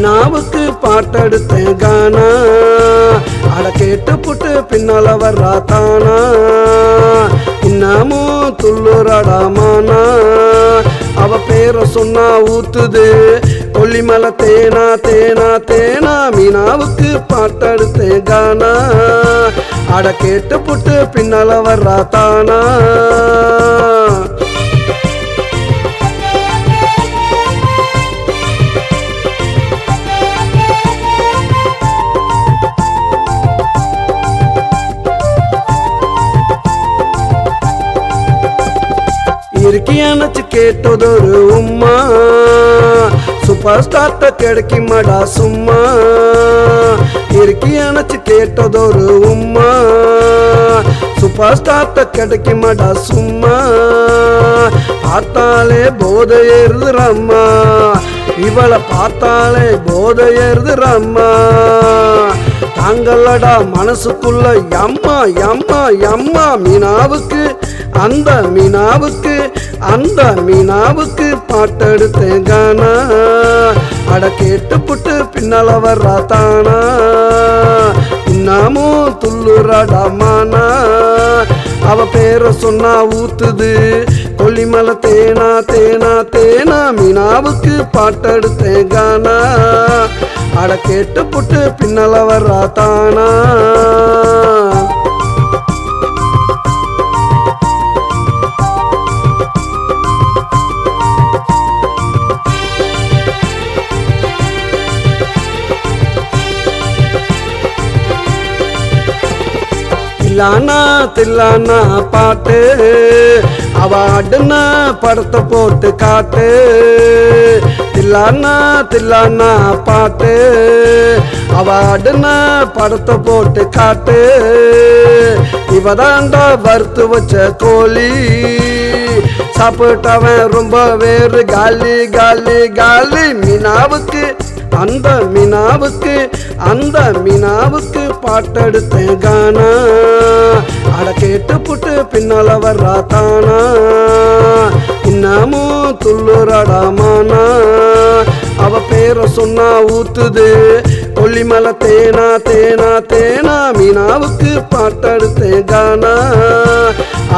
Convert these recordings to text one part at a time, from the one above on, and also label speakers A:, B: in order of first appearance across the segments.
A: மீனாவுக்கு பாட்டெடுத்தேன் கானா, அட கேட்டு புட்டு பின்னால வர்றா தானா, இன்னமும் துள்ளுறாடா மானா, அவ பேரை சொன்னா ஊத்துது கொல்லிமலை தேனா தேனா தேனா. மீனாவுக்கு பாட்டெடுத்தேன் கானா, அட கேட்டு புட்டு பின்னால வர்றா தானா. இறுக்கியானச்சு கேட்டதொரு உம்மா, சூப்பர் ஸ்டார்ட்ட கிடைக்குமாடா சும்மா. இறுக்கியானச்சு கேட்டதொரு உம்மா, சூப்பர் ஸ்டார்ட்ட கிடைக்குமாடா சும்மா. பார்த்தாலே போதை ஏறுதுரம்மா, இவளை பார்த்தாலே போதை ஏறுதுரம்மா. தாங்களடா மனசுக்குள்ள எம்மா எம்மா எம்மா. மீனாவுக்கு அந்த மீனாவுக்கு அந்த மீனாவுக்கு பாட்டெடுத்தேன் கானா, அட கேட்டு புட்டு பின்னால வர்றா தானா, இன்னமும் துள்ளுறாடா மானா, அவ பேரை சொன்னா ஊத்துது கொல்லிமலை தேனா தேனா தேனா. மீனாவுக்கு பாட்டெடுத்தேன் கானா, அட கேட்டு புட்டு பின்னால வர்றா தானா. தில்லானா தில்லானா பாட்டு, அவ ஆடுனா படத்தை போட்டு காட்டு. தில்லானா தில்லானா பாட்டு, அவ ஆடுனா படத்தை போட்டு காட்டு. இவதாண்டா வறுத்து வச்ச கோழி, சாப்பிட்டவன் ரொம்ப வேறு காலி காலி காலி. மீனாவுக்கு அந்த மீனாவுக்கு அந்த மீனாவுக்கு பாட்டெடுத்தேன் கானா, அட கேட்டு புட்டு பின்னால வர்றா தானா, இன்னமும் துள்ளுறாடா மானா, அவ பேரை சொன்னா ஊத்துது கொல்லிமலை தேனா தேனா தேனா. மீனாவுக்கு பாட்டெடுத்தேன் கானா,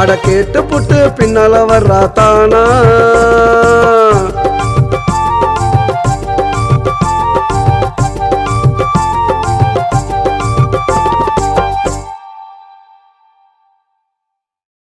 A: அட கேட்டு புட்டு பின்னால வர்றா தானா.